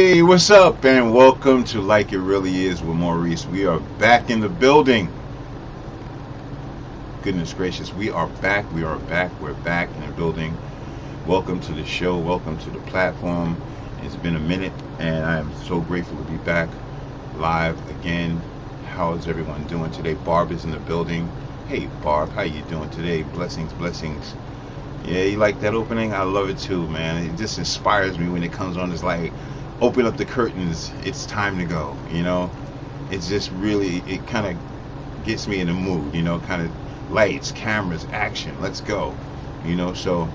Hey, what's up? And welcome to Like It Really Is with Maurice. We are back in the building. Goodness gracious, we are back. We're back in the building. Welcome to the show. Welcome to the platform. It's been a minute, and I am so grateful to be back live again. How is everyone doing today? Barb is in the building. Hey, Barb, how you doing today? Blessings, blessings. Yeah, you like that opening? I love it too, man. It just inspires me when it comes on. It's like, open up the curtains, it's time to go, you know. It's just really, it kind of gets me in the mood, you know, kind of lights, cameras, action, let's go, you know. So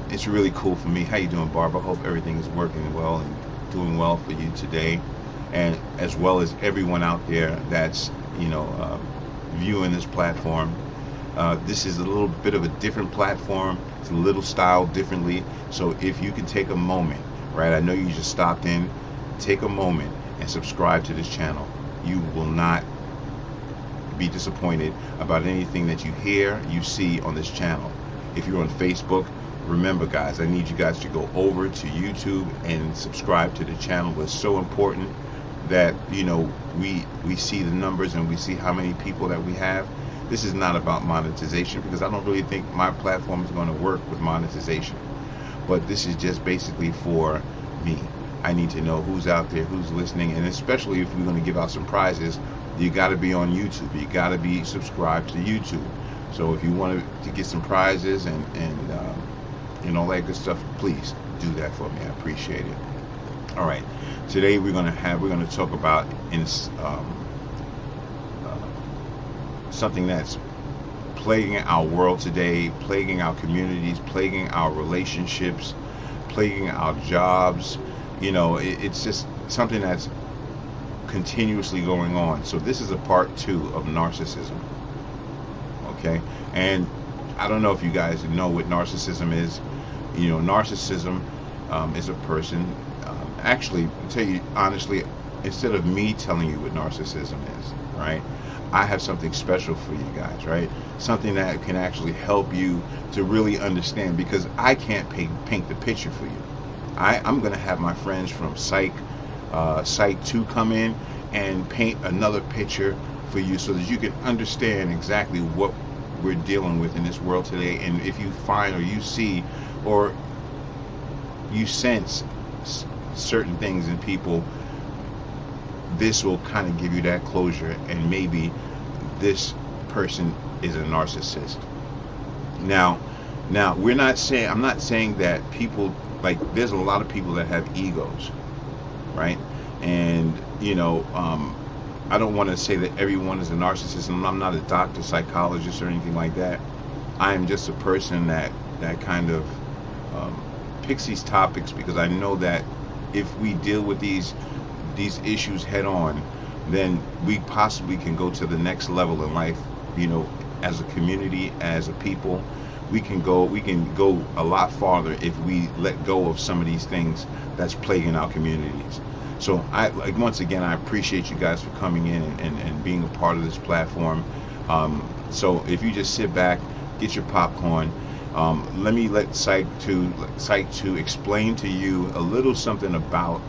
it's really cool for me. How you doing, Barb? I hope everything is working well and doing well for you today, and as well as everyone out there that's, you know, viewing this platform. This is a little bit of a different platform. It's a little styled differently. So if you can take a moment, right? I know you just stopped in. Take a moment and subscribe to this channel. You will not be disappointed about anything that you hear, you see on this channel. If you're on Facebook, remember, guys, I need you guys to go over to YouTube and subscribe to the channel. It's so important that, you know, we see the numbers and we see how many people that we have. This is not about monetization, because I don't really think my platform is going to work with monetization. But this is just basically for me. I need to know who's out there, who's listening, and especially if we're going to give out some prizes, you got to be on YouTube. You got to be subscribed to YouTube. So if you want to get some prizes and you know, like good stuff, please do that for me. I appreciate it. All right, today we're going to talk about something that's plaguing our world today, plaguing our communities, plaguing our relationships, plaguing our jobs. You know, it's just something that's continuously going on. So this is a part 2 of narcissism. Okay, and I don't know if you guys know what narcissism is. You know, narcissism is a person. Actually, to tell you honestly, instead of me telling you what narcissism is, right? I have something special for you guys, right? Something that can actually help you to really understand, because I can't paint the picture for you. I'm going to have my friends from Psych 2 come in and paint another picture for you so that you can understand exactly what we're dealing with in this world today. And if you find, or you see, or you sense certain things in people, this will kind of give you that closure, and maybe this person is a narcissist. Now I'm not saying that people, like, there's a lot of people that have egos, right? And you know, I don't want to say that everyone is a narcissist, and I'm not a doctor, psychologist, or anything like that. I am just a person that kind of picks these topics, because I know that if we deal with these issues head on, then we possibly can go to the next level in life. You know, as a community, as a people, we can go a lot farther if we let go of some of these things that's plaguing our communities. So once again, I appreciate you guys for coming in and being a part of this platform. So if you just sit back, get your popcorn, let me let Psych 2 explain to you a little something about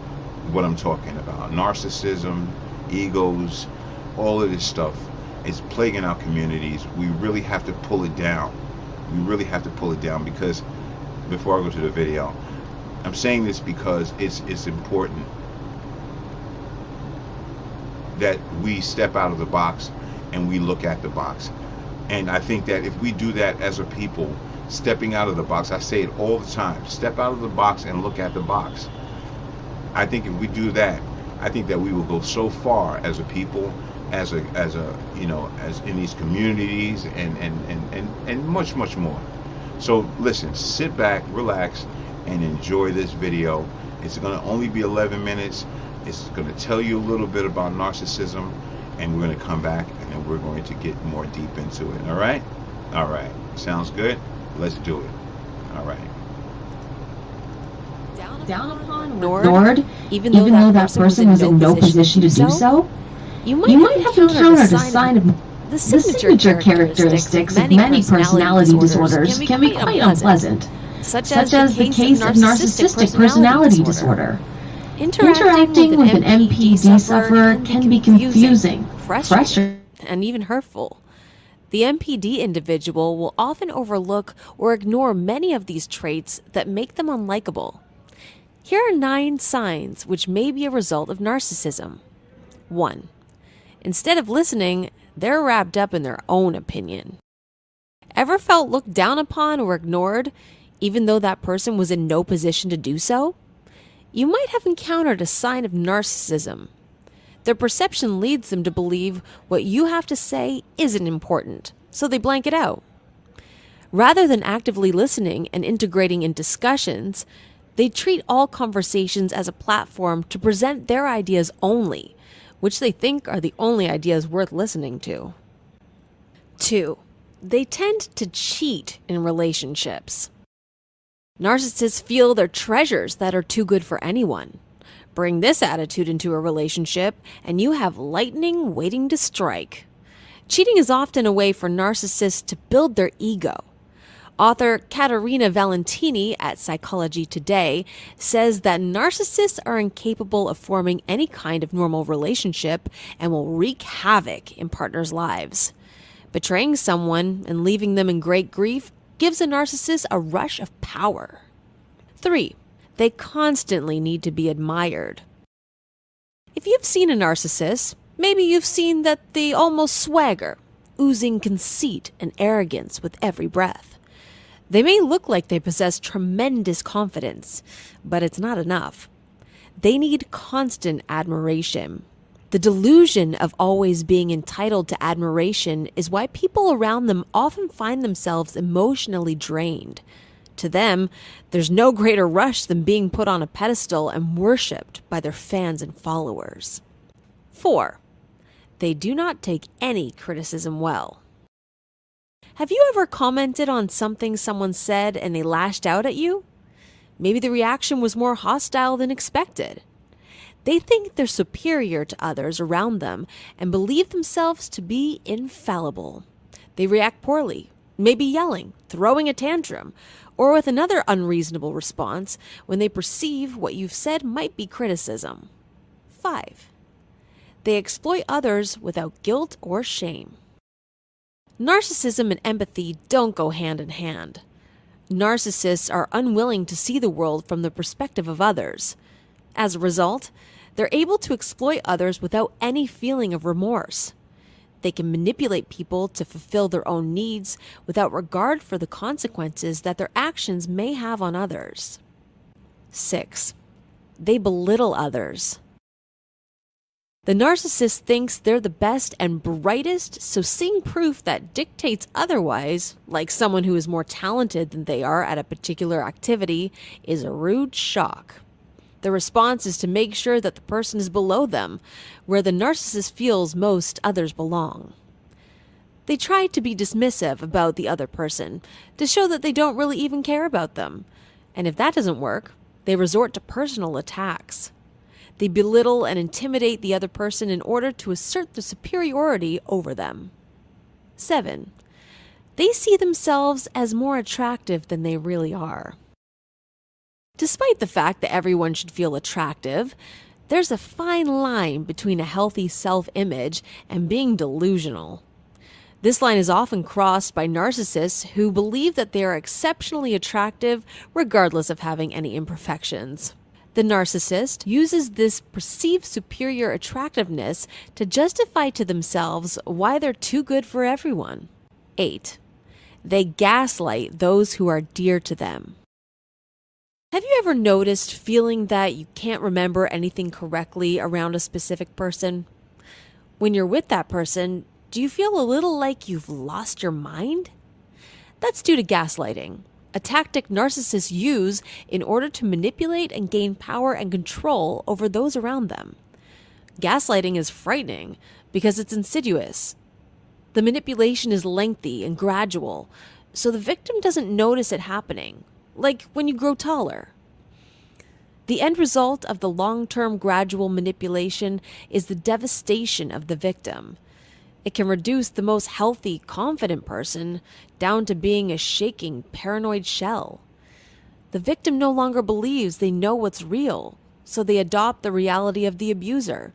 what I'm talking about. Narcissism, egos, all of this stuff is plaguing our communities. We really have to pull it down. We really have to pull it down, because before I go to the video, I'm saying this because it's important that we step out of the box and we look at the box. And I think that if we do that as a people, stepping out of the box, I say it all the time, step out of the box and look at the box. I think if we do that, I think that we will go so far as a people, as a you know, as in these communities, and much more. So listen, sit back, relax, and enjoy this video. It's going to only be 11 minutes. It's going to tell you a little bit about narcissism, and we're going to come back and then we're going to get more deep into it. All right, sounds good. Let's do it. All right. Down upon, ignored, even though that person was in no position to do so, you might have encountered a sign of the signature characteristics of many personality disorders can be quite unpleasant, such as the case of narcissistic personality disorder. Interacting with an MPD sufferer can be confusing, frustrating, and even hurtful. The MPD individual will often overlook or ignore many of these traits that make them unlikable. Here are 9 signs which may be a result of narcissism. 1. Instead of listening, they're wrapped up in their own opinion. Ever felt looked down upon or ignored, even though that person was in no position to do so? You might have encountered a sign of narcissism. Their perception leads them to believe what you have to say isn't important, so they blank it out. Rather than actively listening and integrating in discussions, they treat all conversations as a platform to present their ideas only, which they think are the only ideas worth listening to. 2. They tend to cheat in relationships. Narcissists feel they're treasures that are too good for anyone. Bring this attitude into a relationship, and you have lightning waiting to strike. Cheating is often a way for narcissists to build their ego. Author Caterina Valentini at Psychology Today says that narcissists are incapable of forming any kind of normal relationship and will wreak havoc in partners' lives. Betraying someone and leaving them in great grief gives a narcissist a rush of power. 3. They constantly need to be admired. If you've seen a narcissist, maybe you've seen that they almost swagger, oozing conceit and arrogance with every breath. They may look like they possess tremendous confidence, but it's not enough. They need constant admiration. The delusion of always being entitled to admiration is why people around them often find themselves emotionally drained. To them, there's no greater rush than being put on a pedestal and worshipped by their fans and followers. 4. They do not take any criticism well. Have you ever commented on something someone said and they lashed out at you? Maybe the reaction was more hostile than expected. They think they're superior to others around them and believe themselves to be infallible. They react poorly, maybe yelling, throwing a tantrum, or with another unreasonable response when they perceive what you've said might be criticism. 5. They exploit others without guilt or shame. Narcissism and empathy don't go hand in hand. Narcissists are unwilling to see the world from the perspective of others. As a result, they're able to exploit others without any feeling of remorse. They can manipulate people to fulfill their own needs without regard for the consequences that their actions may have on others. 6. They belittle others. The narcissist thinks they're the best and brightest, so seeing proof that dictates otherwise, like someone who is more talented than they are at a particular activity, is a rude shock. The response is to make sure that the person is below them, where the narcissist feels most others belong. They try to be dismissive about the other person, to show that they don't really even care about them. And if that doesn't work, they resort to personal attacks. They belittle and intimidate the other person in order to assert their superiority over them. 7. They see themselves as more attractive than they really are. Despite the fact that everyone should feel attractive, there's a fine line between a healthy self-image and being delusional. This line is often crossed by narcissists who believe that they are exceptionally attractive regardless of having any imperfections. The narcissist uses this perceived superior attractiveness to justify to themselves why they're too good for everyone. 8. They gaslight those who are dear to them. Have you ever noticed feeling that you can't remember anything correctly around a specific person? When you're with that person, do you feel a little like you've lost your mind? That's due to gaslighting, a tactic narcissists use in order to manipulate and gain power and control over those around them. Gaslighting is frightening because it's insidious. The manipulation is lengthy and gradual, so the victim doesn't notice it happening, like when you grow taller. The end result of the long-term gradual manipulation is the devastation of the victim. It can reduce the most healthy, confident person down to being a shaking, paranoid shell. The victim no longer believes they know what's real, so they adopt the reality of the abuser,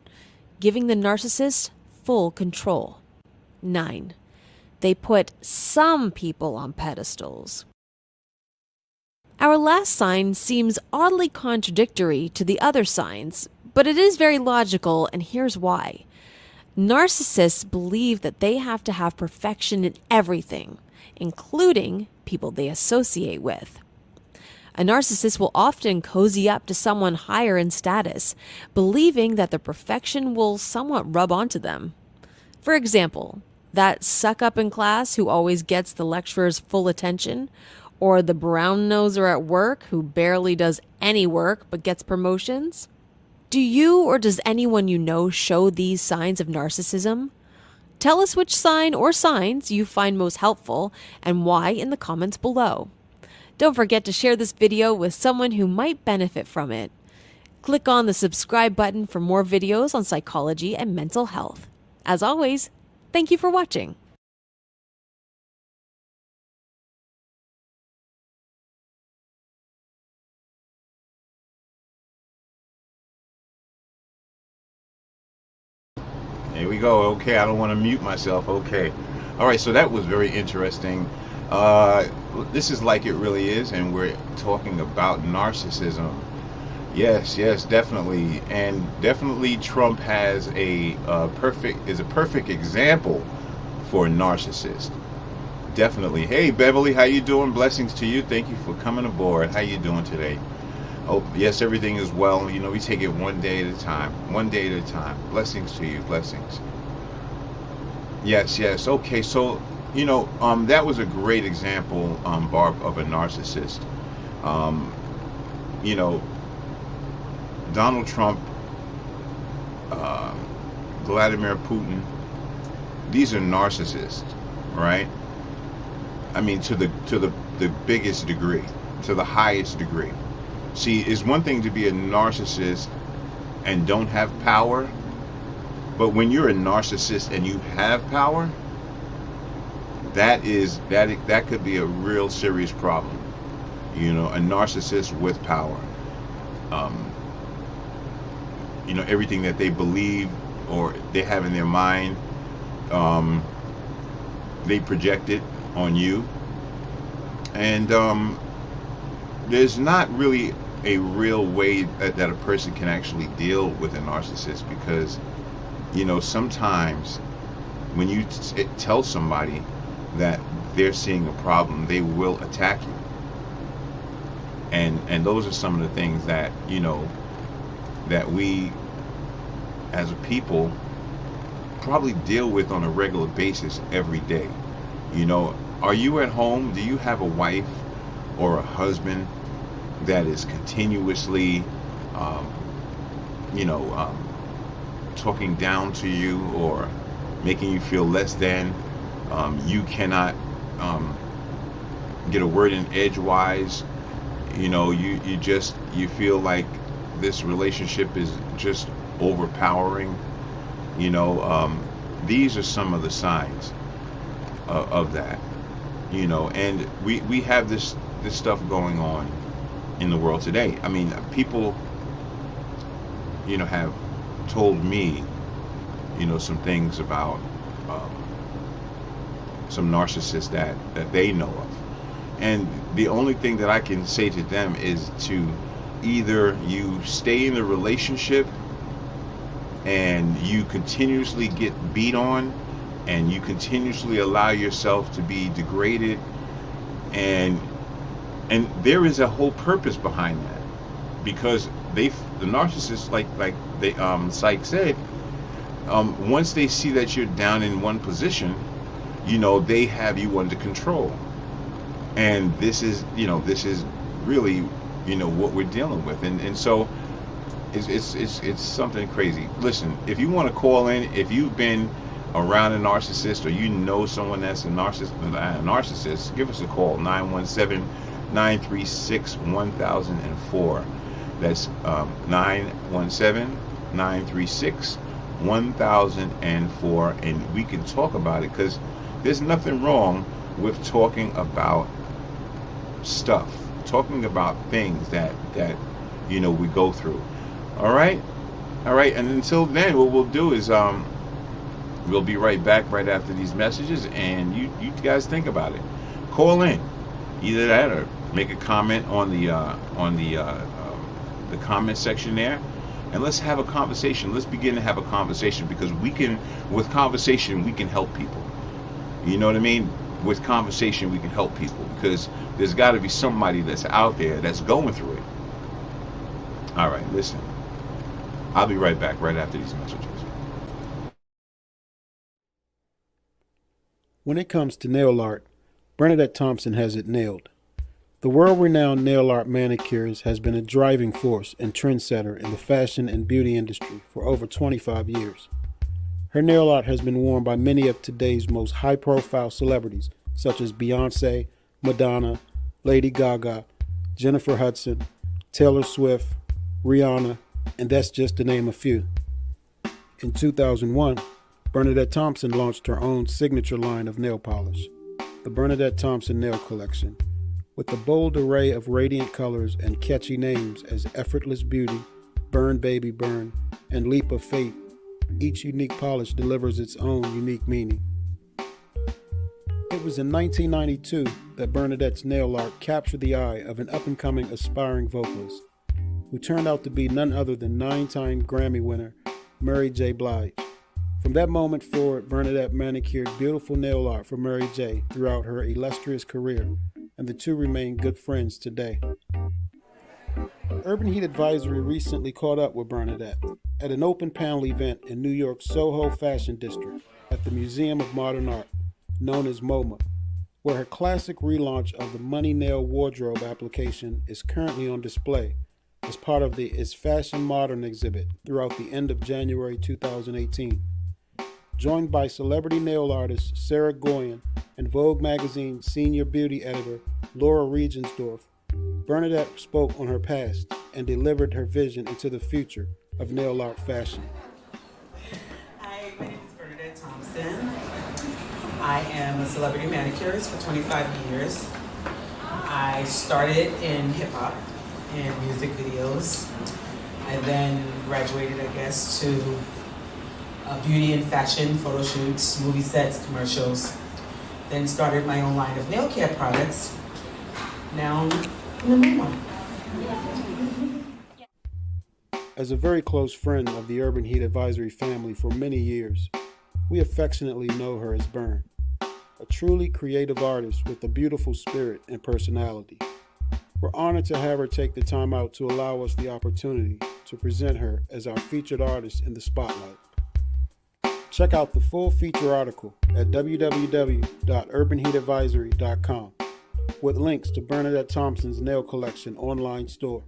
giving the narcissist full control. 9. They put some people on pedestals. Our last sign seems oddly contradictory to the other signs, but it is very logical, and here's why. Narcissists believe that they have to have perfection in everything, including people they associate with. A narcissist will often cozy up to someone higher in status, believing that their perfection will somewhat rub onto them. For example, that suck-up in class who always gets the lecturer's full attention, or the brown-noser at work who barely does any work but gets promotions. Do you or does anyone you know show these signs of narcissism? Tell us which sign or signs you find most helpful and why in the comments below. Don't forget to share this video with someone who might benefit from it. Click on the subscribe button for more videos on psychology and mental health. As always, thank you for watching. There we go. Okay, I don't want to mute myself. Okay. All right, so that was very interesting. This is Like It Really Is, and we're talking about narcissism. Yes, definitely. And definitely Trump has a perfect example for a narcissist. Definitely. Hey, Beverly, how you doing? Blessings to you. Thank you for coming aboard. How you doing today? Oh, yes, everything is well. You know, we take it one day at a time. One day at a time. Blessings to you. Blessings. Yes. Okay, so, you know, that was a great example, Barb, of a narcissist. You know, Donald Trump, Vladimir Putin, these are narcissists, right? I mean, to the biggest degree, to the highest degree. See, it's one thing to be a narcissist and don't have power, but when you're a narcissist and you have power, that could be a real serious problem. You know, a narcissist with power. You know, everything that they believe or they have in their mind, they project it on you. And there's not really a real way that a person can actually deal with a narcissist, because, you know, sometimes when you tell somebody that they're seeing a problem, they will attack you. And those are some of the things that, you know, that we as a people probably deal with on a regular basis every day. You know, are you at home? Do you have a wife or a husband that is continuously, you know, talking down to you or making you feel less than? You cannot get a word in edgewise. You know, you feel like this relationship is just overpowering. You know, these are some of the signs of that. You know, and we have this stuff going on in the world today. I mean, people, you know, have told me, you know, some things about some narcissists that they know of. And the only thing that I can say to them is to either you stay in the relationship and you continuously get beat on and you continuously allow yourself to be degraded, and there is a whole purpose behind that, because the narcissists, like they Psych said, once they see that you're down in one position, you know, they have you under control. And this is, you know, this is really, you know, what we're dealing with. And so it's something crazy. Listen, if you want to call in, if you've been around a narcissist or you know someone that's a narcissist, give us a call, 917-936-1004. That's 917-936-1004, and we can talk about it, because there's nothing wrong with talking about stuff, talking about things that you know we go through. All right, all right. And until then, what we'll do is we'll be right back right after these messages, and you guys think about it. Call in, either that or make a comment on the comment section there, and let's have a conversation. Let's begin to have a conversation, because with conversation we can help people. You know what I mean? With conversation we can help people, because there's got to be somebody that's out there that's going through it. All right, listen. I'll be right back right after these messages. When it comes to nail art, Bernadette Thompson has it nailed. The world-renowned nail art manicurist has been a driving force and trendsetter in the fashion and beauty industry for over 25 years. Her nail art has been worn by many of today's most high-profile celebrities, such as Beyonce, Madonna, Lady Gaga, Jennifer Hudson, Taylor Swift, Rihanna, and that's just to name a few. In 2001, Bernadette Thompson launched her own signature line of nail polish, the Bernadette Thompson Nail Collection, with a bold array of radiant colors and catchy names as Effortless Beauty, Burn Baby Burn, and Leap of Faith. Each unique polish delivers its own unique meaning. It was in 1992 that Bernadette's nail art captured the eye of an up-and-coming aspiring vocalist, who turned out to be none other than 9-time Grammy winner Mary J. Blige. From that moment forward, Bernadette manicured beautiful nail art for Mary J. throughout her illustrious career, and the two remain good friends today. Urban Heat Advisory recently caught up with Bernadette at an open panel event in New York's Soho Fashion District at the Museum of Modern Art, known as MoMA, where her classic relaunch of the Money Nail wardrobe application is currently on display as part of the Is Fashion Modern exhibit throughout the end of January 2018. Joined by celebrity nail artist Sarah Goyen and Vogue magazine's senior beauty editor Laura Regensdorf, Bernadette spoke on her past and delivered her vision into the future of nail art fashion. Hi, my name is Bernadette Thompson. I am a celebrity manicurist for 25 years. I started in hip-hop and music videos. I then graduated, to beauty and fashion, photo shoots, movie sets, commercials. Then started my own line of nail care products. Now I'm in the main one. As a very close friend of the Urban Heat Advisory family for many years, we affectionately know her as Bern, a truly creative artist with a beautiful spirit and personality. We're honored to have her take the time out to allow us the opportunity to present her as our featured artist in the spotlight. Check out the full feature article at www.urbanheatadvisory.com with links to Bernadette Thompson's nail collection online store.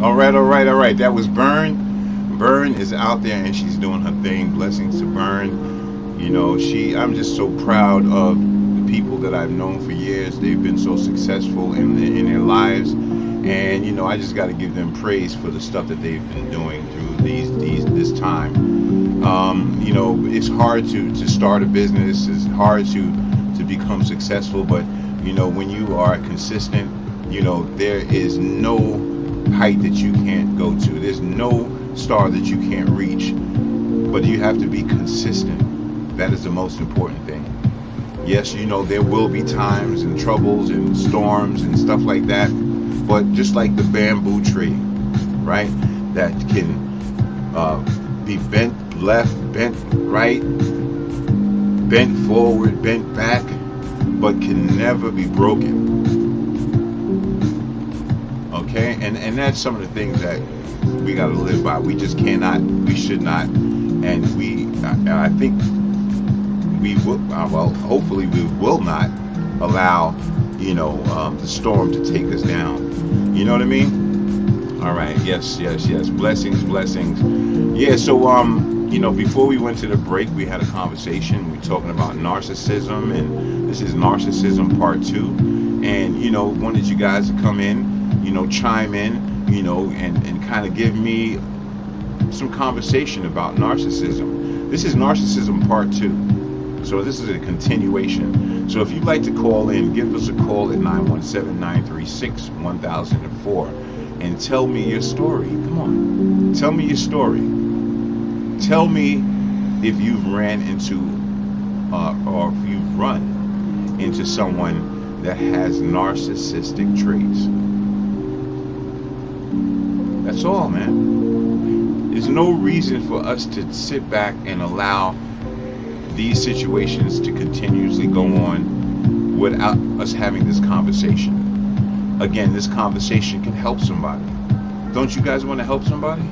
All right. That was Bern. Bern is out there and she's doing her thing. Blessings to Bern. You know, I'm just so proud of the people that I've known for years. They've been so successful in their lives, and you know, I just got to give them praise for the stuff that they've been doing through this time. You know, it's hard to start a business. It's hard to become successful, but you know, when you are consistent, you know, there is no height that you can't go to. There's no star that you can't reach, but you have to be consistent. That is the most important thing. Yes, you know, there will be times and troubles and storms and stuff like that, but just like the bamboo tree, right, that can be bent left, bent right, bent forward, bent back, but can never be broken. Okay, and that's some of the things that we got to live by. We just cannot, we should not, and I think we will, well, hopefully we will not allow, you know, the storm to take us down. You know what I mean? All right. Yes. Blessings, blessings. Yeah. So, before we went to the break, we had a conversation. We're talking about narcissism, and this is narcissism part 2. And wanted you guys to come in, chime in, and kind of give me some conversation about narcissism. This is narcissism part 2. So this is a continuation. So if you'd like to call in, give us a call at 917-936-1004 and tell me your story. Come on. Tell me your story. Tell me if you've ran into or if you've run into someone that has narcissistic traits. That's all, man. There's no reason for us to sit back and allow these situations to continuously go on without us having this conversation. Again, this conversation can help somebody. Don't you guys want to help somebody?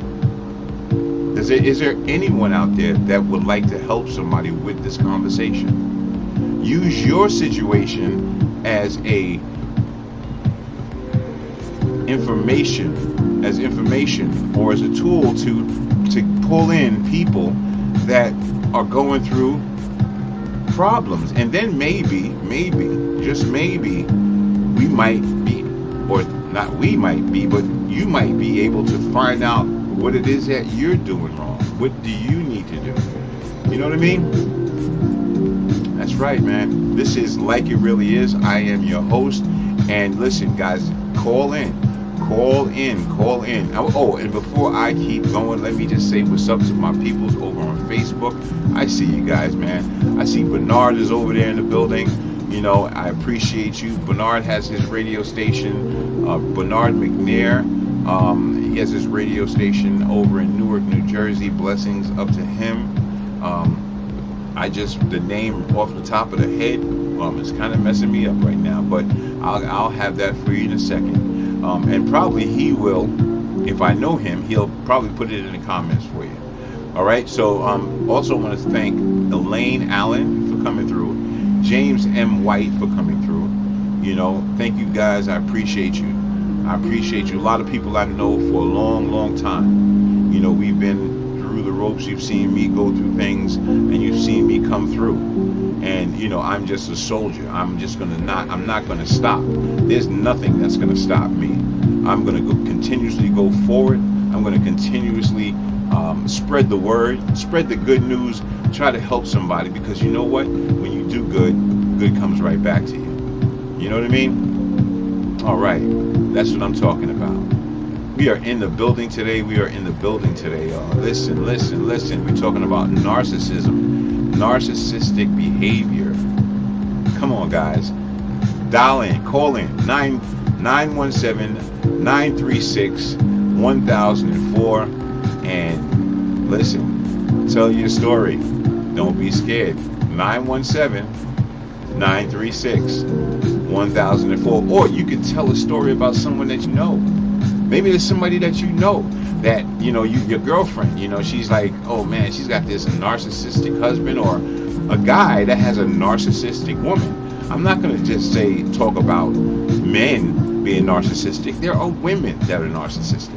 Is there anyone out there that would like to help somebody with this conversation? Use your situation as information or as a tool to pull in people that are going through problems, and then maybe, just maybe, we might be, or not we might be, but you might be able to find out what it is that you're doing wrong. What do you need to do? You know what I mean? That's right, man. This is Like It Really Is. I am your host, and listen, guys, call in. Oh, and before I keep going, let me just say what's up to my peoples over on Facebook. I see you guys, man. I see Bernard is over there in the building. I appreciate you. Bernard has his radio station. Bernard McNair, he has his radio station over in Newark, New Jersey. Blessings up to him. The name off the top of the head, it's kind of messing me up right now, but I'll have that for you in a second. And probably he will, if I know him, he'll probably put it in the comments for you. All right. So also want to thank Elaine Allen for coming through, James M. White for coming through. Thank you guys. I appreciate you. A lot of people I know for a long, long time. We've been through the ropes. You've seen me go through things, and you've seen me come through. And I'm just a soldier. I'm not gonna stop. There's nothing that's gonna stop me. I'm gonna continuously go forward. I'm gonna continuously spread the word, spread the good news, try to help somebody, because you know what? When you do good, good comes right back to you. You know what I mean? All right, that's what I'm talking about. We are in the building today. Y'all. Listen. We're talking about narcissism, narcissistic behavior. Come on, guys. Dial in, call in, 917-936-1004, and listen, tell your story. Don't be scared. 917-936-1004. Or you can tell a story about someone that you know. Maybe there's somebody that you know that, your girlfriend, she's like, oh man, she's got this narcissistic husband, or a guy that has a narcissistic woman. I'm not going to just talk about men being narcissistic. There are women that are narcissistic.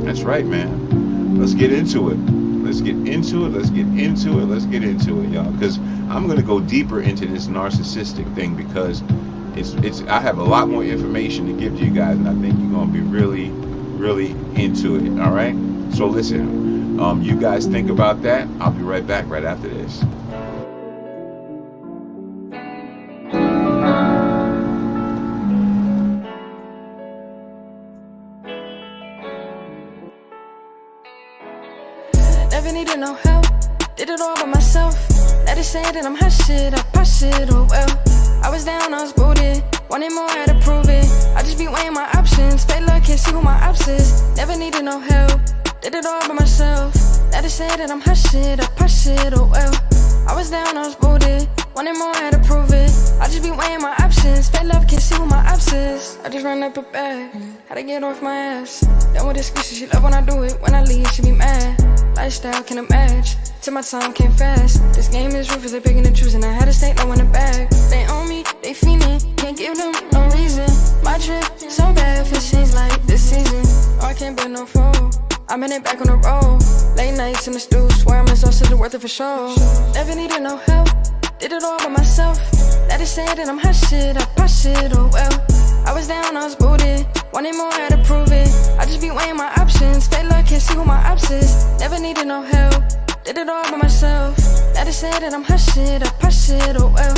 That's right, man. Let's get into it. Let's get into it, y'all. Because I'm going to go deeper into this narcissistic thing, because I have a lot more information to give to you guys, and I think you're going to be really, really into it. All right? So listen, you guys think about that. I'll be right back right after this. Never needed no help, did it all by myself. Let it say that I'm hot shit, I pop shit, oh well. I was down, I was booted, wanted more, had to prove it. I just be weighing my options, fake love, can't see who my ops is. Never needed no help, did it all by myself. Let it say that I'm hot shit, I pop shit, oh well. I was down, I was booted, wanted more, had to prove it. I just be weighing my options, fake love, can't see who my ops is. I just run up a bag, had to get off my ass. Done with excuses, she love when I do it, when I leave, she be mad. Lifestyle, can I match? till my time came fast. This game is ruthless, they picking and choosing. I had to stay low in the bag. They own me, they fiending, can't give them no reason. My trip so bad for seems like this season. Oh, I can't bet no foe. I'm in it back on the road. Late nights in the stew, swear I'm exhausted, worth it for sure. Never needed no help, did it all by myself. That is saying that I'm hot shit, I pop shit, oh well. I was down, I was booted, wanted more, had to prove it. I just be weighing my options, stay low, can't see who my ops is. Never needed no help, did it all by myself. That is saying that I'm hot shit, I pop shit, oh well.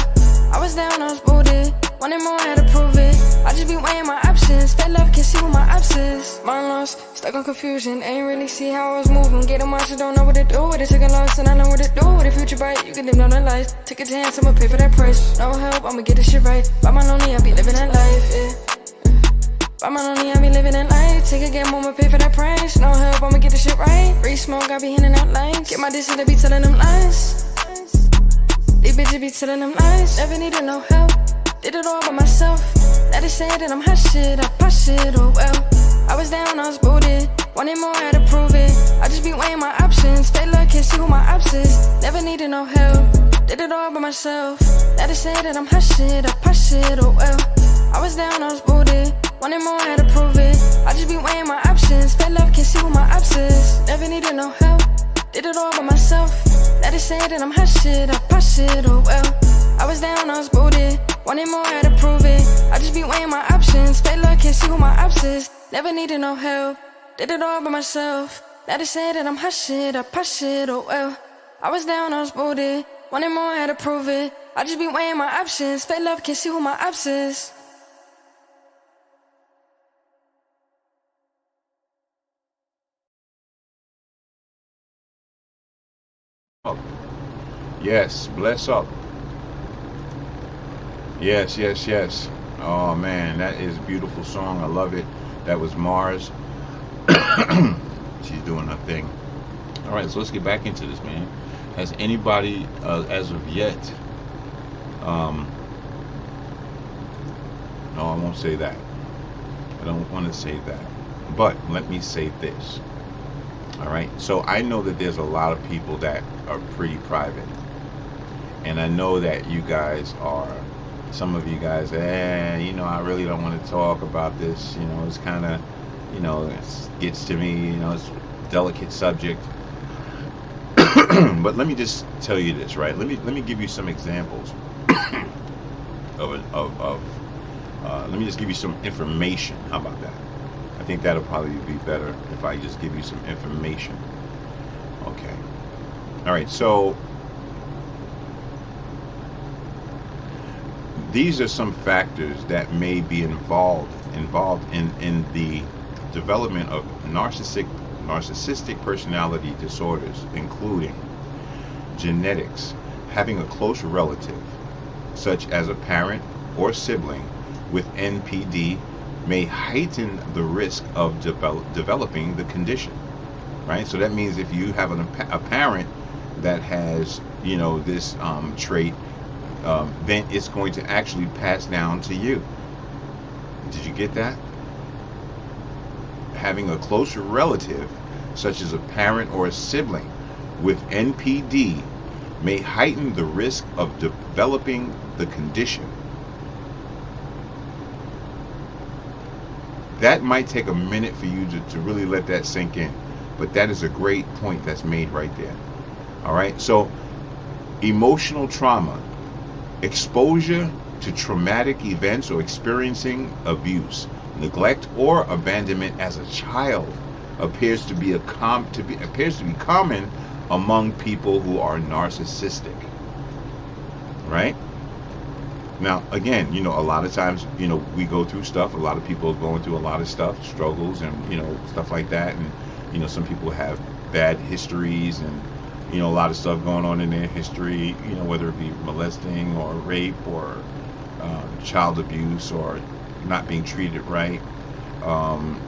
I was down, I was booted, wanted more, had to prove it. I just be weighing my options, stay low, can't see who my ops is. Mind lost, stuck on confusion, ain't really see how I was moving. Get on my shit, don't know what to do with it. Took a loss and I know what to do with it. Future bright, you can live on the life. Take a chance, I'ma pay for that price. No help, I'ma get this shit right. By my lonely, I be living that life, yeah. By my lonely, I be living that life. Take a gamble, I'ma pay for that price. No help, I'ma get this shit right. Free smoke, I be handing out lines. Get my distance, they be telling them lies. These bitches be telling them lies. Never needed no help, did it all by myself. That is saying that I'm hot shit, I pop shit, oh well. I was down, I was booted, wanted more, had to prove it. I just be weighing my options, stay low, can't see who my ops is. Never needed no help, did it all by myself. That is saying that I'm hot shit, I pop shit, oh well. I was down, I was booted, wanted more, had to prove it. I just be weighing my options, stay low, can't see who my ops is. Never needed no help, did it all by myself. That is saying that I'm hot shit, I pop shit, oh well. I was down, I was booted, wanted more, had to prove it. I just be weighing my options, stay low, can't see who my ops is. Never needed no help, did it all by myself. That is saying that I'm hot shit, I pop shit, oh well. I was down, I was booted, wanted more, had to prove it. I just be weighing my options, stay low, can't see who my ops is. Yes, bless up. Yes, yes, yes. Oh man, that is a beautiful song. I love it. That was Mars. She's doing her thing. All right, so let's get back into this, man. Has anybody, as of yet, no, I won't say that. I don't want to say that. But let me say this. All right, so I know that there's a lot of people that are pretty private. And I know that you guys are, some of you guys, I really don't want to talk about this. It's kind of, it gets to me, it's a delicate subject. But let me just tell you this, right? Let me give you some examples let me just give you some information. How about that? I think that'll probably be better if I just give you some information. Okay. All right, so these are some factors that may be involved in the development of narcissistic personality disorders, including genetics, having a close relative, such as a parent or sibling with NPD, may heighten the risk of developing the condition. Right? So that means if you have a parent that has, this trait, then it's going to actually pass down to you. Did you get that? Having a closer relative, such as a parent or a sibling with NPD, may heighten the risk of developing the condition. That might take a minute for you to really let that sink in, but that is a great point that's made right there. All right, so emotional trauma, exposure to traumatic events or experiencing abuse, neglect, or abandonment as a child appears to be common among people who are narcissistic. Right? Now, again, a lot of times, we go through stuff. A lot of people are going through a lot of stuff, struggles, and stuff like that. And some people have bad histories, and a lot of stuff going on in their history. Whether it be molesting or rape or child abuse or not being treated right.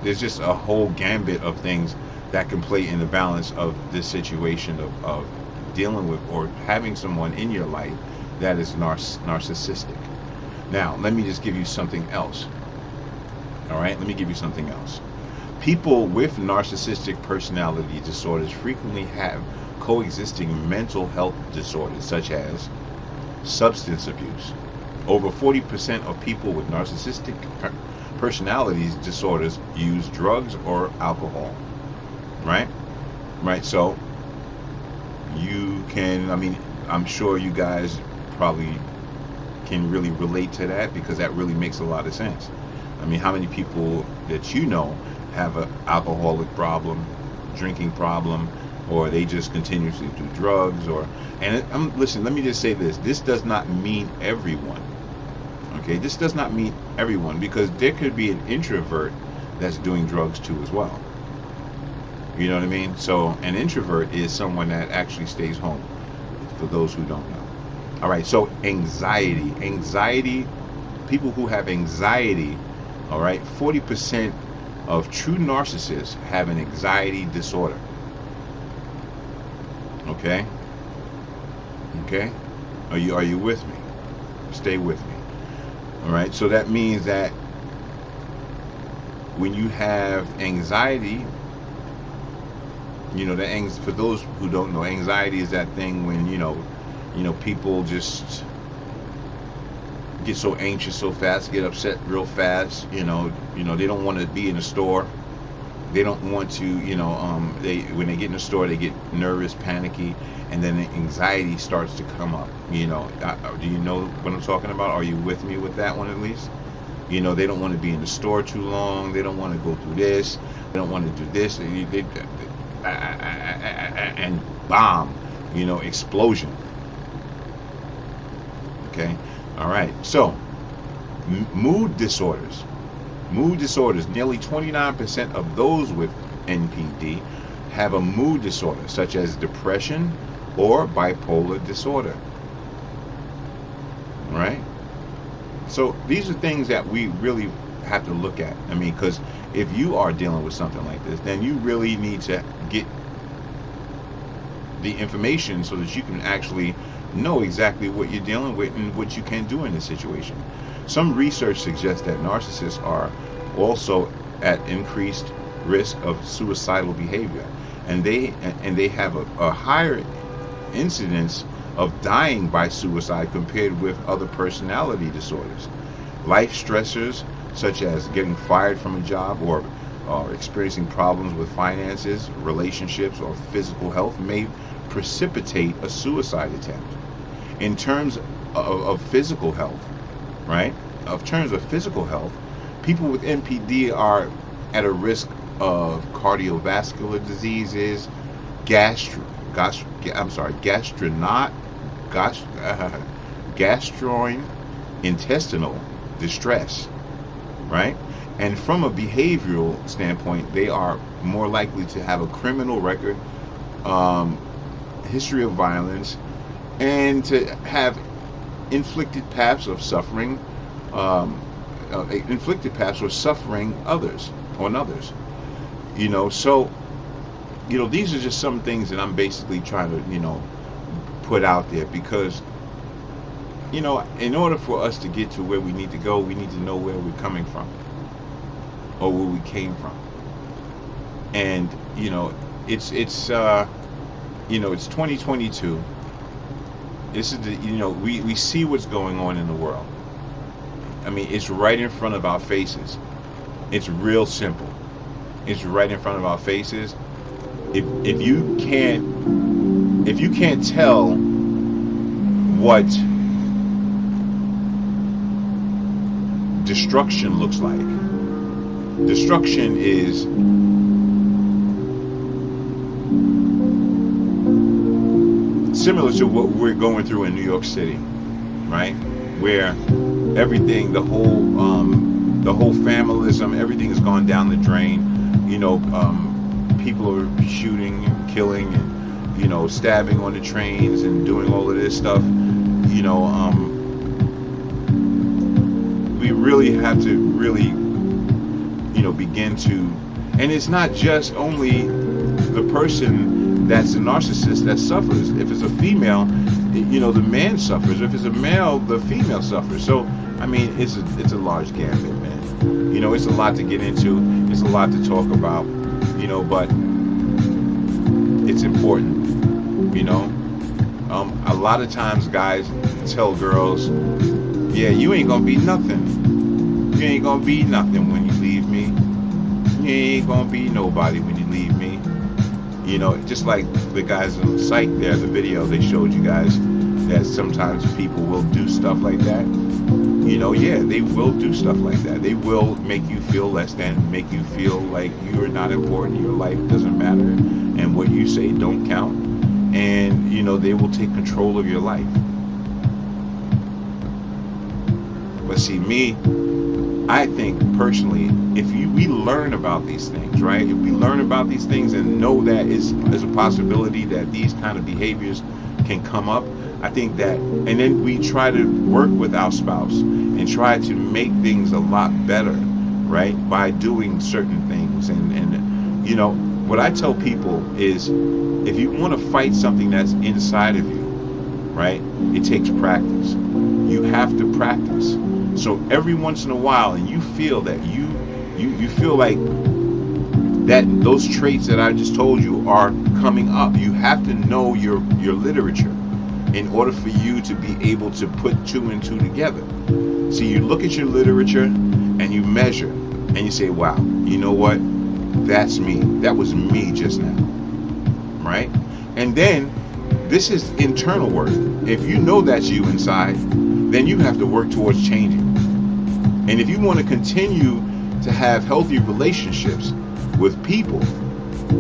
There's just a whole gambit of things that can play in the balance of this situation of dealing with or having someone in your life that is narcissistic. Now, let me just give you something else. All right, let me give you something else. People with narcissistic personality disorders frequently have coexisting mental health disorders such as substance abuse. Over 40% of people with narcissistic personality disorders use drugs or alcohol. Right? Right. So you can, I mean, I'm sure you guys probably can really relate to that, because that really makes a lot of sense. I mean, how many people that you know have an alcoholic problem, drinking problem, or they just continuously do drugs, or, and listen, let me just say this. This does not mean everyone. Okay, this does not mean everyone, because there could be an introvert that's doing drugs too as well. You know what I mean? So an introvert is someone that actually stays home, for those who don't know. All right, so anxiety, people who have anxiety, all right, 40% of true narcissists have an anxiety disorder. Okay? Okay? Are you with me? Stay with me. All right, so that means that when you have anxiety, you know, for those who don't know, anxiety is that thing when, you know, people just get so anxious so fast, get upset real fast, you know, they don't want to be in the store. They don't want to, when they get in the store, they get nervous, panicky, and then the anxiety starts to come up. You know, do you know what I'm talking about? Are you with me with that one at least? You know, they don't want to be in the store too long. They don't want to go through this. They don't want to do this. And bomb, explosion. Okay, all right. So, mood disorders. Mood disorders. Nearly 29% of those with NPD have a mood disorder, such as depression or bipolar disorder. All right. So these are things that we really have to look at. I mean, because if you are dealing with something like this, then you really need to get the information so that you can actually know exactly what you're dealing with and what you can do in this situation. Some research suggests that narcissists are also at increased risk of suicidal behavior, and they have a higher incidence of dying by suicide compared with other personality disorders. Life stressors such as getting fired from a job or experiencing problems with finances, relationships, or physical health may precipitate a suicide attempt. In terms of physical health, right? In terms of physical health, people with NPD are at a risk of cardiovascular diseases, gastrointestinal distress, right? And from a behavioral standpoint, they are more likely to have a criminal record, history of violence, and to have inflicted paths of suffering, others on others. So these are just some things that I'm basically trying to put out there, because in order for us to get to where we need to go, we need to know where we're coming from, or where we came from. And it's 2022. This is we see what's going on in the world. I mean, it's right in front of our faces. It's real simple. It's right in front of our faces. If you can't tell what destruction looks like, destruction is similar to what we're going through in New York City, right? Where everything, the whole familism, everything has gone down the drain. People are shooting and killing and stabbing on the trains and doing all of this stuff. We really have to begin to, and it's not just only the person that's a narcissist that suffers. If it's a female, the man suffers. If it's a male, the female suffers. So I mean, it's a large gambit, man. It's a lot to get into. It's a lot to talk about, you know, but it's important, you know. A lot of times guys tell girls, yeah, you ain't gonna be nothing. You ain't gonna be nothing when you leave me. You ain't gonna be nobody when you leave me. You know, just like the guys on the site there, the video they showed you guys, that sometimes people will do stuff like that. You know, yeah, they will do stuff like that. They will make you feel less than, make you feel like you are not important, your life doesn't matter, and what you say don't count. And, you know, they will take control of your life. But see, me, I think personally, if we learn about these things, right? If we learn about these things and know that is a possibility that these kind of behaviors can come up, I think that, and then we try to work with our spouse and try to make things a lot better, right? By doing certain things. And you know, what I tell people is, if you want to fight something that's inside of you, right? It takes practice. You have to practice. So every once in a while, and you feel that you feel like that those traits that I just told you are coming up, you have to know your literature in order for you to be able to put two and two together. So you look at your literature and you measure and you say, wow, you know what? That's me. That was me just now. Right? And then this is internal work. If you know that's you inside, then you have to work towards changing. And if you want to continue to have healthy relationships with people,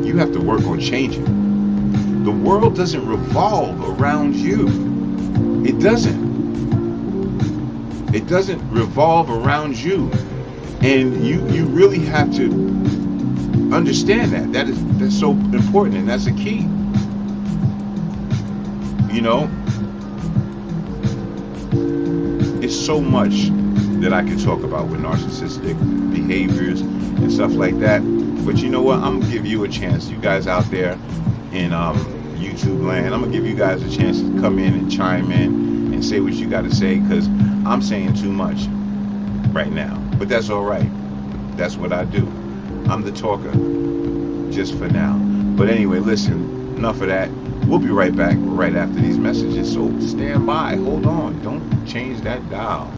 you have to work on changing. The world doesn't revolve around you. It doesn't. It doesn't revolve around you. And you really have to understand that. That's so important, and that's a key. You know, it's so much that I can talk about with narcissistic behaviors and stuff like that. But you know what? I'm gonna give you a chance, you guys out there in YouTube land. I'm gonna give you guys a chance to come in and chime in and say what you got to say, because I'm saying too much right now. But that's all right. That's what I do. I'm the talker, just for now. But anyway, listen, enough of that. We'll be right back right after these messages. So stand by. Hold on. Don't change that dial.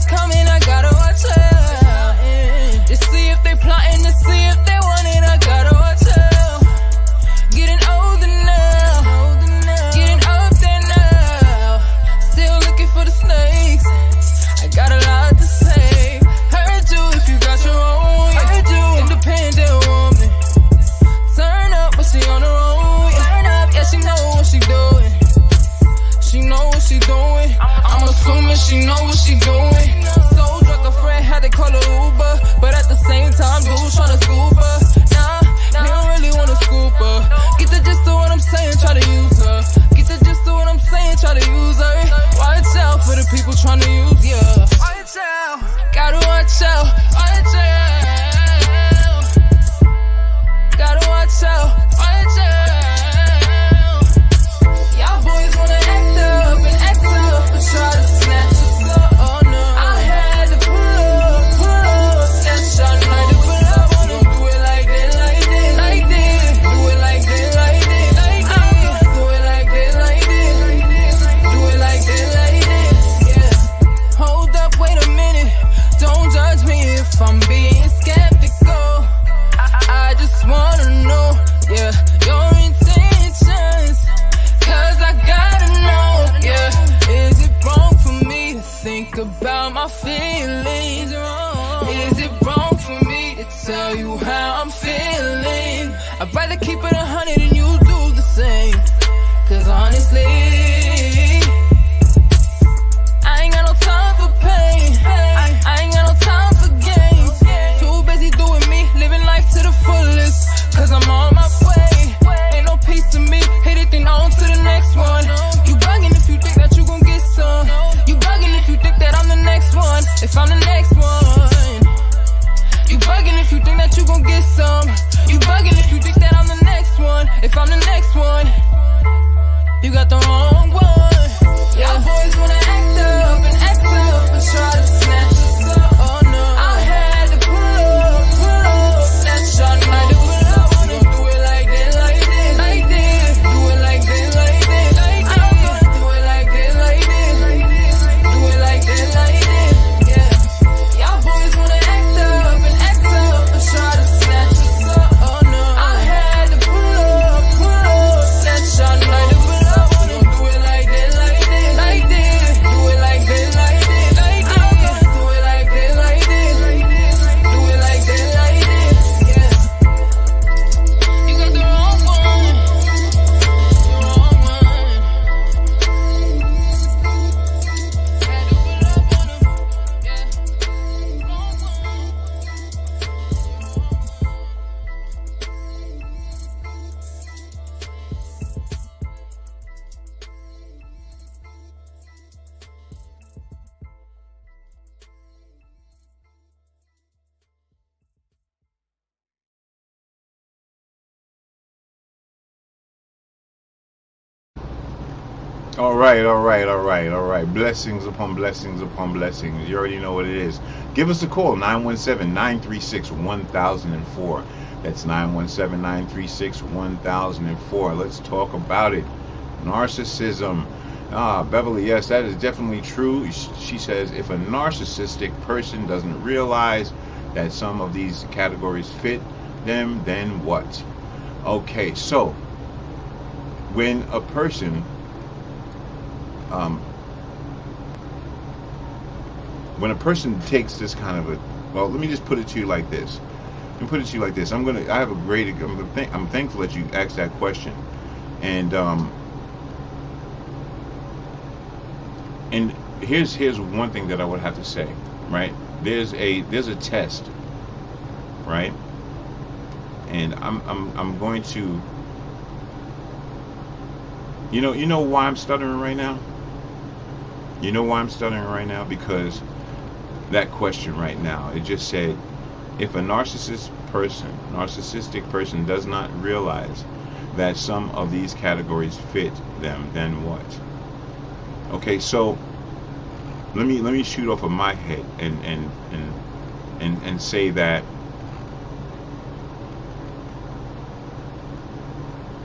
Coming, I gotta watch out. To see if they plotting, to see if they want it, I gotta watch out. Getting older now, getting up there now. Still looking for the snakes. I got a lot to say. Heard you if you got your own. Heard you, independent woman. Turn up, but she on her own. Turn up, yeah, she know what she doing. She know what she doing. I'm assuming she know what she doing. So drunk a friend, had to call her Uber, but at the same time, dude tryna scoop her. Nah, he don't really wanna scoop her. Get the gist of what I'm saying, try to use her. Get the gist of what I'm saying, try to use her. Watch out for the people tryna use ya. Watch out, gotta watch out. Watch out, gotta watch out. Watch out. Y'all boys wanna act up and act up, but try to snatch us up. Oh no, I had to pull up, snatch y'all night to pull up. Wanna do it like that, like this, like this. Do it like that, like this, like this. Do it like that, like this, do it like that, like this. Yeah. Hold up, wait a minute. Don't judge me if You bugging if you think that you gon' get some. You bugging if you think that I'm the next one. If I'm the next one, you got the wrong one. Y'all boys wanna act up and try to snatch us up. Oh no, I had to pull up, snatch y'all night. Do what I wanna, do it like that, like this, like this. Do it like that, like this, like this. I'm gonna do it like that, like this, like this. Do it like that, like this. Yeah, y'all boys wanna act up and try to snatch us up. Oh no, I had to pull up, snatch y'all night. Do what I wanna, do it like that, like this, like this. Do it like that, like this, like this. I'm gonna do it like that, like this, like this. Do it like that, like this. Yeah, you got the wrong one, the wrong one. Yeah, do what I wanna, yeah, wrong one. All right, all right, all right, all right. Blessings upon blessings upon blessings. You already know what it is. Give us a call, 917-936-1004. That's 917-936-1004. Let's talk about it. Narcissism. Beverly, yes, that is definitely true. She says, if a narcissistic person doesn't realize that some of these categories fit them, then what? Okay, so when a person when a person takes this kind of a, well, let me just put it to you like this. I'm thankful that you asked that question, and here's one thing that I would have to say, right? There's a test, right? And I'm going to, you know why I'm stuttering right now? You know why I'm stuttering right now? Because that question right now, it just said, if a narcissistic person does not realize that some of these categories fit them, then what? Okay, so let me shoot off of my head and say that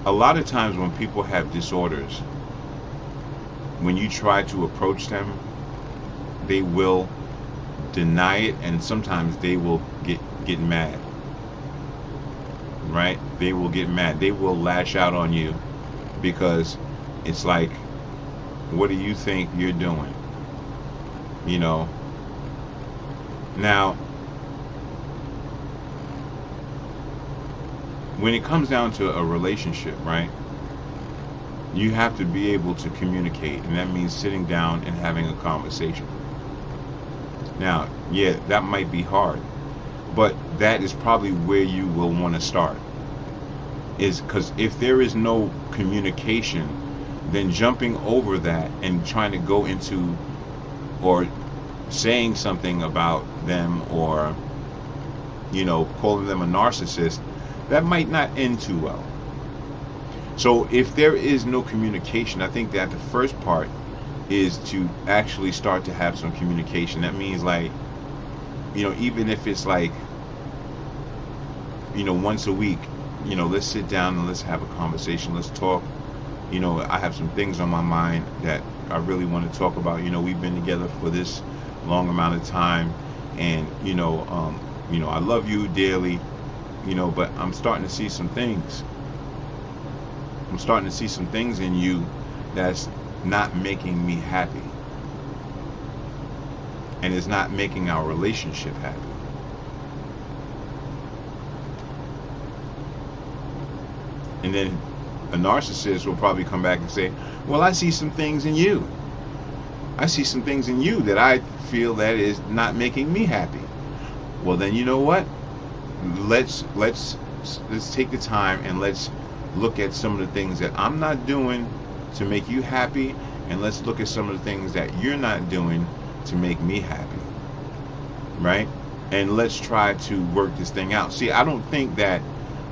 a lot of times when people have disorders, when you try to approach them, they will deny it, and sometimes they will get mad, right? They will get mad. They will lash out on you because it's like, what do you think you're doing? Now, when it comes down to a relationship, right, you have to be able to communicate, and that means sitting down and having a conversation. Now, yeah, that might be hard, but that is probably where you will want to start, is because if there is no communication, then jumping over that and trying to go into or saying something about them, or calling them a narcissist, that might not end too well. So if there is no communication, I think that the first part is to actually start to have some communication. That means, like, even if it's like, once a week, let's sit down and let's have a conversation. Let's talk. I have some things on my mind that I really want to talk about. We've been together for this long amount of time, and I love you dearly, but I'm starting to see some things. I'm starting to see some things in you that's not making me happy, and it's not making our relationship happy. And then a narcissist will probably come back and say, well, I see some things in you. I see some things in you that I feel that is not making me happy. Well, then, you know what? Let's take the time and let's look at some of the things that I'm not doing to make you happy, and let's look at some of the things that you're not doing to make me happy, right? and let's try to work this thing out. See, I don't think that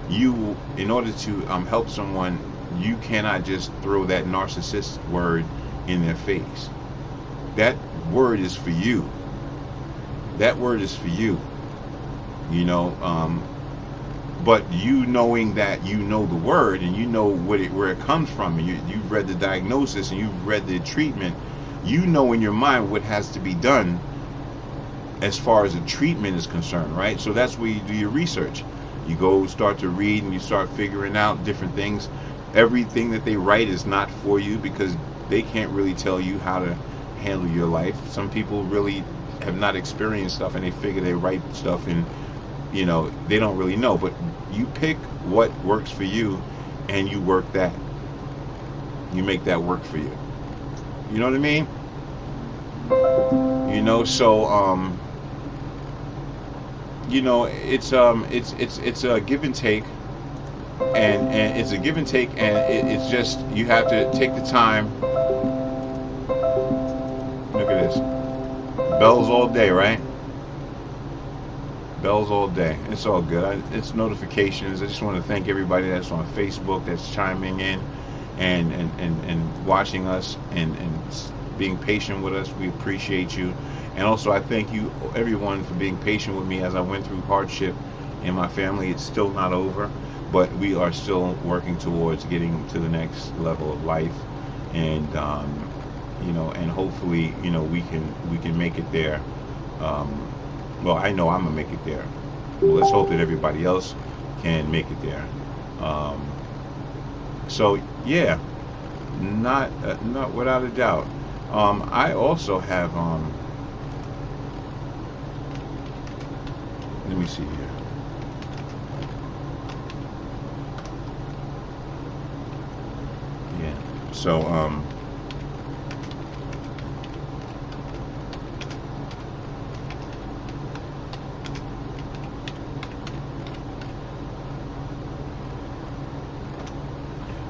you, in order to help someone, you cannot just throw that narcissist word in their face. That word is for you. That word is for you. You know, but you knowing that you know the word and you know where it comes from, and you've read the diagnosis and you've read the treatment, you know in your mind what has to be done as far as the treatment is concerned, right? So that's where you do your research. You go start to read and you start figuring out different things. Everything that they write is not for you, because they can't really tell you how to handle your life. Some people really have not experienced stuff and they figure they write stuff and, you know, they don't really know. But you pick what works for you and you work that. You make that work for you. You know what I mean? You know, so you know, it's a give and take, and it's a give and take, and it's just, you have to take the time. Look at this, bells all day, right? Bells all day. It's all good. It's notifications. I just want to thank everybody that's on Facebook, that's chiming in and watching us and being patient with us. We appreciate you. And also I thank you everyone for being patient with me as I went through hardship in my family. It's still not over, but we are still working towards getting to the next level of life, and you know, and hopefully, you know, we can make it there. Well, I know I'm gonna make it there. Well, let's hope that everybody else can make it there. So yeah, not without a doubt. I also have let me see here. Yeah. So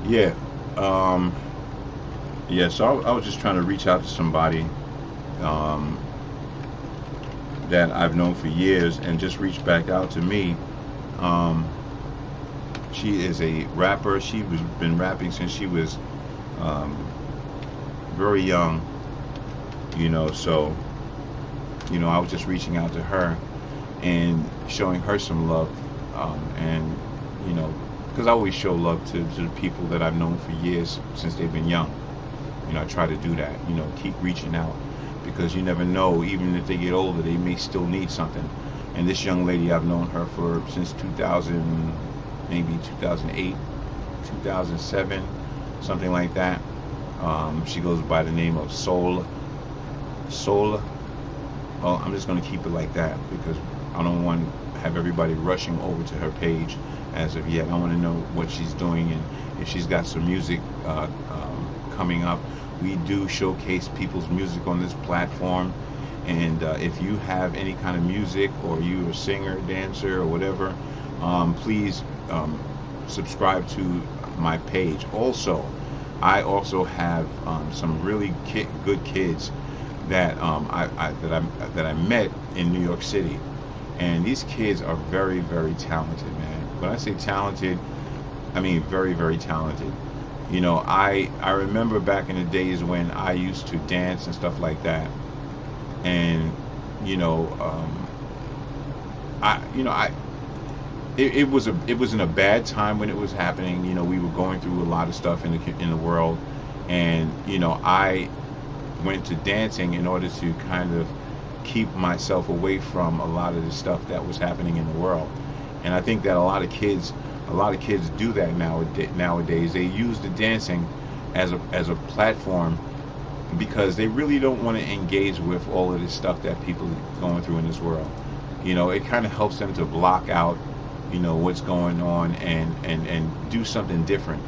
yeah. Yeah, so I was just trying to reach out to somebody that I've known for years, and just reached back out to me. She is a rapper. She was been rapping since she was very young, you know, so, you know, I was just reaching out to her and showing her some love, and, you know, because I always show love to the people that I've known for years, since they've been young. You know, I try to do that, you know, keep reaching out, because you never know, even if they get older, they may still need something. And this young lady, I've known her for since 2000, maybe 2008, 2007, something like that. She goes by the name of Soul. Well, I'm just going to keep it like that, because I don't want to have everybody rushing over to her page as of yet. I want to know what she's doing, and if she's got some music coming up. We do showcase people's music on this platform, and if you have any kind of music, or you're a singer, dancer, or whatever, please subscribe to my page. Also, I also have some really good kids that I met in New York City, and these kids are very, very talented, man. When I say talented, I mean very, very talented. You know, I remember back in the days when I used to dance and stuff like that, and you know, it wasn't a bad time when it was happening. You know, we were going through a lot of stuff in the world, and you know, I went to dancing in order to kind of keep myself away from a lot of the stuff that was happening in the world. And I think that a lot of kids do that nowadays. They use the dancing as a platform, because they really don't want to engage with all of this stuff that people are going through in this world. You know, it kind of helps them to block out, you know, what's going on, and do something different.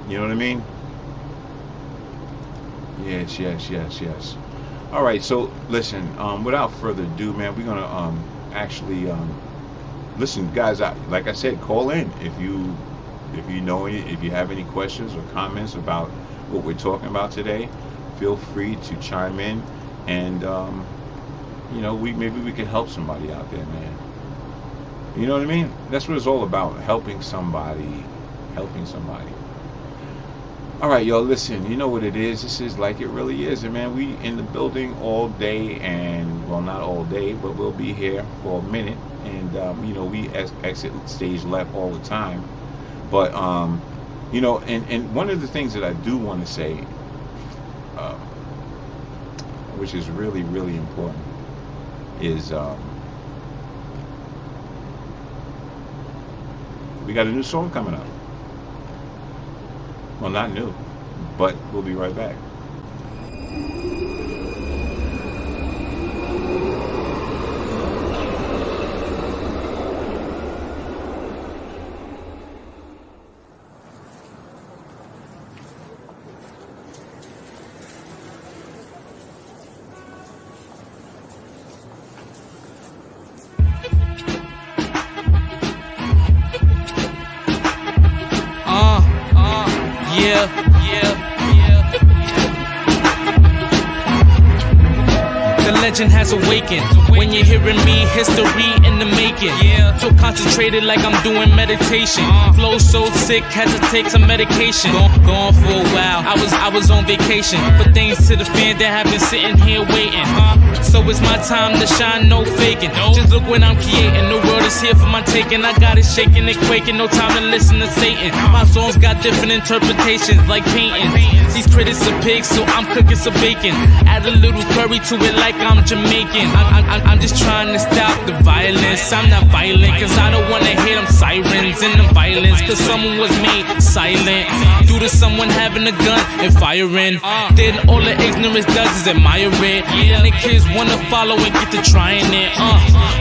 You know what I mean? Yes. All right, so listen, without further ado, man, we're gonna actually listen, guys. Like I said, call in if you have any questions or comments about what we're talking about today. Feel free to chime in, and maybe we could help somebody out there, man. You know what I mean? That's what it's all about, helping somebody. All right, y'all, listen, you know what it is. This is Like It Really Is. And, man, we in the building all day, and, well, not all day, but we'll be here for a minute. And, we exit stage left all the time. But, and one of the things that I do want to say, which is really, really important, is we got a new song coming up. Well, not new, but we'll be right back. The legend has awakened. When you're hearing me, history in the making. So concentrated like I'm doing meditation. Flow so sick, had to take some medication. Gone for a while, I was on vacation. But thanks to the fan that have been sitting here waiting. So it's my time to shine, no faking. Just look when I'm creating, the world is here for my taking. I got it shaking and quaking, no time to listen to Satan. My songs got different interpretations, like painting. These critics are pigs, so I'm cooking some bacon. Add a little curry to it like I'm Jamaican. I'm just trying to stop the violence. I'm not violent, cause I don't wanna hear them sirens and the violence. Cause someone was made silent due to someone having a gun and firing. Then all the ignorance does is admire it. And the kids wanna follow and get to trying it.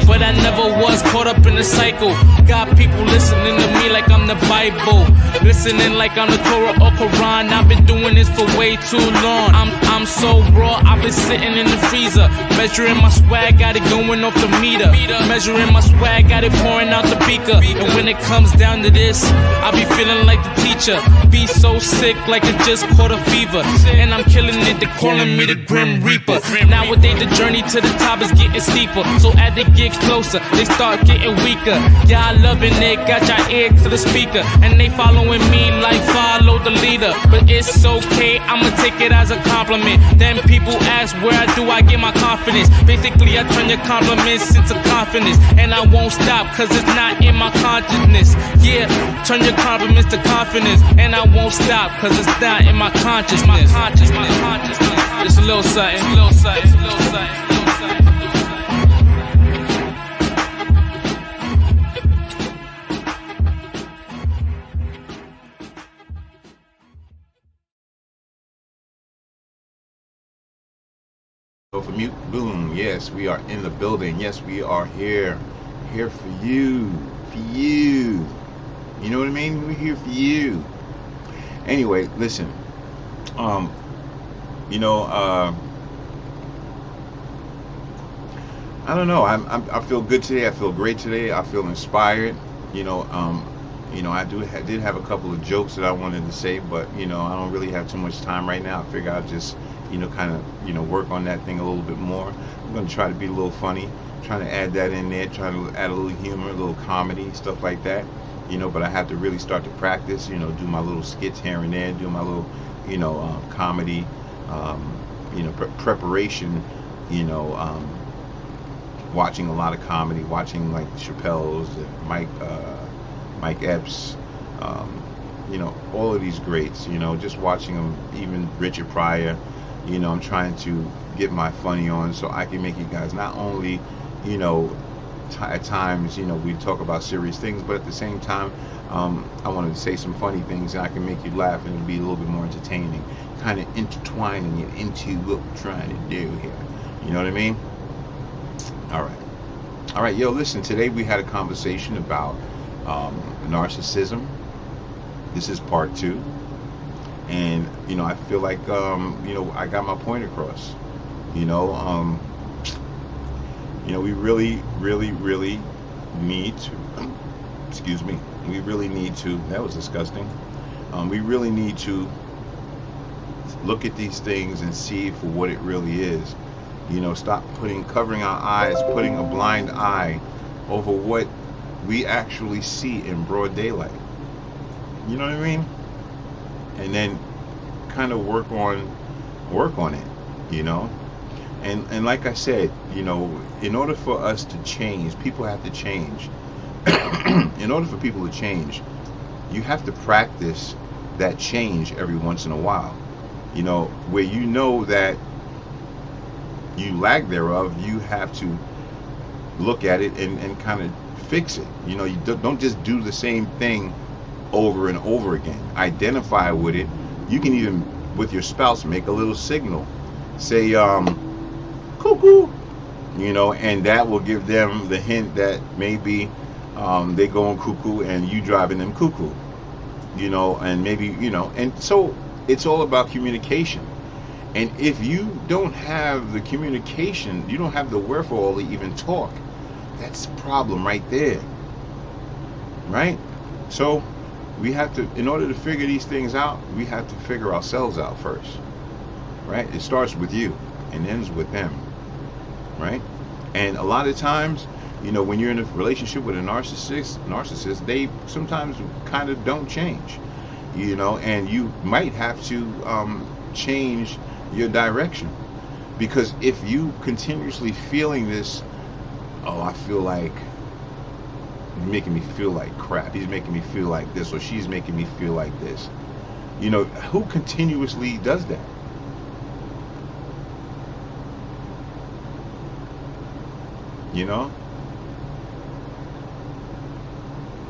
But I never was caught up in the cycle. Got people listening to me like I'm the Bible, listening like I'm the Torah or Quran. I've been doing this for way too long. I'm so raw, I've been sitting in the freezer, measuring my swag, got it going off the meter. Measuring my swag, got it pouring out the beaker. And when it comes down to this, I be feeling like the teacher. Be so sick like it just caught a fever. And I'm killing it, they're calling me the Grim Reaper. Nowadays the journey to the top is getting steeper. So as they get closer, they start getting weaker. Y'all loving it, got your ear to the speaker. And they following me like follow the leader. But it's okay, I'ma take it as a compliment. Then people ask where do I get my confidence. Basically I turn your compliments into confidence. And I won't stop cause it's not in my consciousness. Yeah, turn your compliments to confidence. And I won't stop cause it's not in my consciousness. It's a little something, a little something, a little something. So for mute, boom, yes, we are in the building. Yes, we are here for you, You know what I mean? We're here for you. Anyway, listen, I don't know. I feel good today. I feel great today. I feel inspired. I did have a couple of jokes that I wanted to say, but I don't really have too much time right now. I figure I'll just kind of work on that thing a little bit more. I'm going to try to be a little funny, trying to add that in there, trying to add a little humor, a little comedy, stuff like that. But I have to really start to practice, do my little skits here and there, do my little, comedy, preparation, watching a lot of comedy, watching like Chappelle's, Mike Epps, all of these greats, just watching them, even Richard Pryor. I'm trying to get my funny on so I can make you guys not only, at times, we talk about serious things, but at the same time, I wanted to say some funny things and I can make you laugh and it'll be a little bit more entertaining, kind of intertwining it into what we're trying to do here. You know what I mean? All right, yo, listen, today we had a conversation about narcissism. This is part 2. And, I feel like, I got my point across. We really, really, really need to, that was disgusting. We really need to look at these things and see for what it really is. Stop covering our eyes, putting a blind eye over what we actually see in broad daylight. You know what I mean? And then kind of work on it, And like I said, in order for us to change, people have to change. In order for people to change, you have to practice that change every once in a while. Where that you lack thereof, you have to look at it and kind of fix it. You don't just do the same thing over and over again. Identify with it. You can even, with your spouse, make a little signal. Say, cuckoo, and that will give them the hint that maybe they going cuckoo and you driving them cuckoo, and maybe, and so it's all about communication. And if you don't have the communication, you don't have the wherewithal to even talk, that's the problem right there, right? So we have to, in order to figure these things out, we have to figure ourselves out first, right? It starts with you and ends with them, right? And a lot of times, when you're in a relationship with a narcissist, they sometimes kind of don't change, and you might have to change your direction, because if you continuously feeling this, I feel like he's making me feel like crap, he's making me feel like this, or she's making me feel like this, who continuously does that?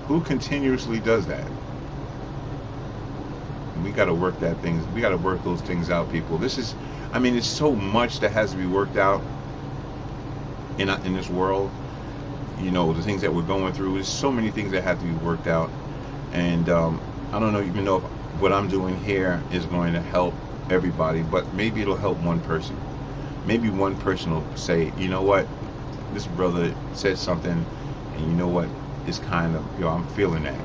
Who continuously does that? We got to work we got to work those things out, people. It's so much that has to be worked out in this world. The things that we're going through, there's so many things that have to be worked out. And I don't even know if what I'm doing here is going to help everybody, but maybe it'll help one person. Maybe one person will say, you know what, this brother said something, and you know what, it's kind of, I'm feeling that.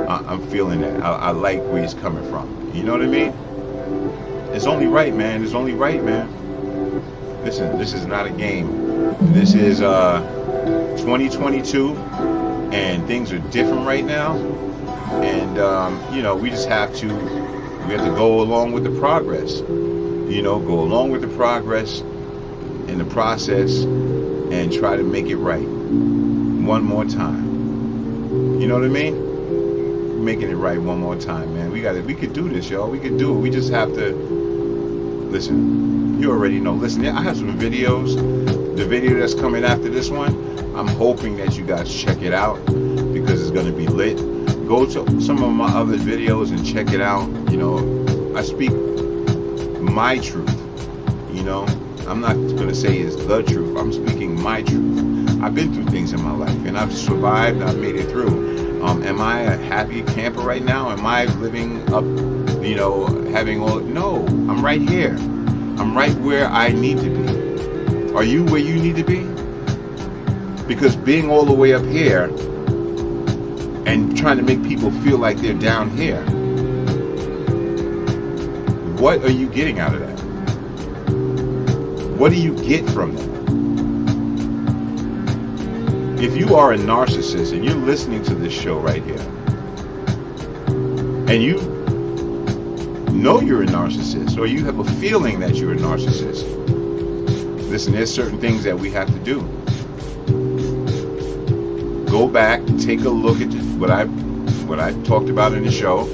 I'm feeling that. I like where he's coming from. You know what I mean? It's only right, man. It's only right, man. Listen, this is not a game. This is 2022, and things are different right now. And we just have to go along with the progress. Go along with the progress in the process and try to make it right one more time. You know what I mean? Making it right one more time, man. We could do this, y'all. We could do it. We just have to listen. You already know. Listen, I have some videos. The video that's coming after this one, I'm hoping that you guys check it out, because it's going to be lit. Go to some of my other videos and check it out. I speak my truth. I'm not going to say it's the truth. I'm speaking my truth. I've been through things in my life, and I've survived. I've made it through. Am I a happy camper right now? Am I living up, having all? No, I'm right here. I'm right where I need to be. Are you where you need to be? Because being all the way up here and trying to make people feel like they're down here, what are you getting out of that? What do you get from that? If you are a narcissist and you're listening to this show right here, and you know you're a narcissist, or you have a feeling that you're a narcissist, listen, there's certain things that we have to do. Go back, take a look at what I talked about in the show,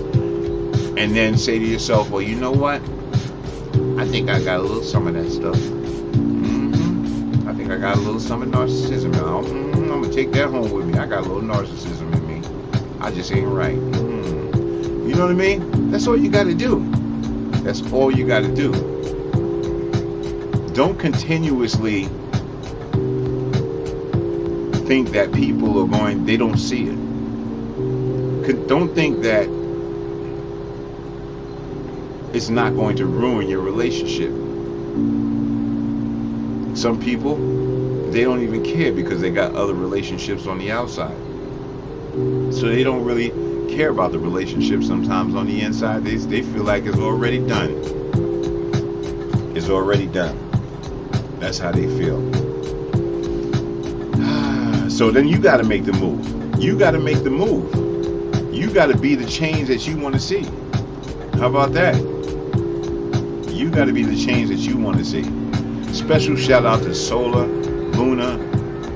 and then say to yourself, well, you know what? I think I got a little some of that stuff. I think I got a little some of narcissism. I'm going to take that home with me. I got a little narcissism in me. I just ain't right. You know what I mean? That's all you got to do. That's all you got to do. Don't continuously think that people are they don't see it. Don't think that it's not going to ruin your relationship. Some people, they don't even care because they got other relationships on the outside. So they don't really care about the relationship sometimes on the inside. They feel like it's already done. It's already done. That's how they feel. So then you got to make the move. You got to make the move. You got to be the change that you want to see. How about that? You got to be the change that you want to see. Special shout out to Sola Luna,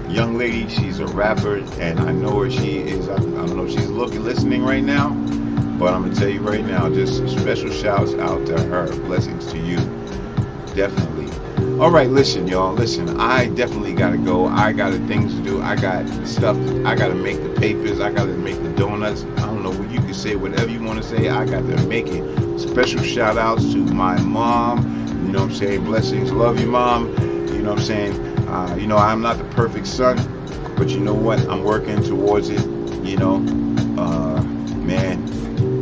young lady. She's a rapper, and I know where she is. I don't know if she's listening right now, but I'm gonna tell you right now, just special shouts out to her. Blessings to you, definitely. All right, listen, y'all. Listen, I definitely gotta go. I got things to do. I got stuff. I gotta make the papers. I gotta make the donuts. I don't know. You can say whatever you want to say. I got to make it. Special shout outs to my mom. You know what I'm saying? Blessings. Love you, Mom. You know what I'm saying? You know, I'm not the perfect son, but you know what? I'm working towards it. You know, man.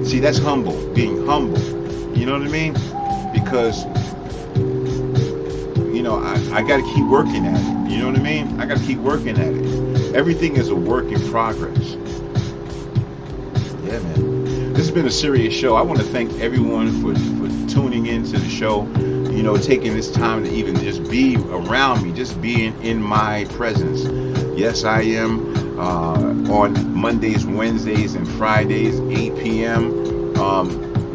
See, that's humble. Being humble. You know what I mean? Because, you know, I got to keep working at it. You know what I mean? I got to keep working at it. Everything is a work in progress. Yeah, man. This has been a serious show. I want to thank everyone for tuning in to the show. You know, taking this time to even just be around me, just being in my presence. Yes, I am on Mondays, Wednesdays, and Fridays, 8 p.m.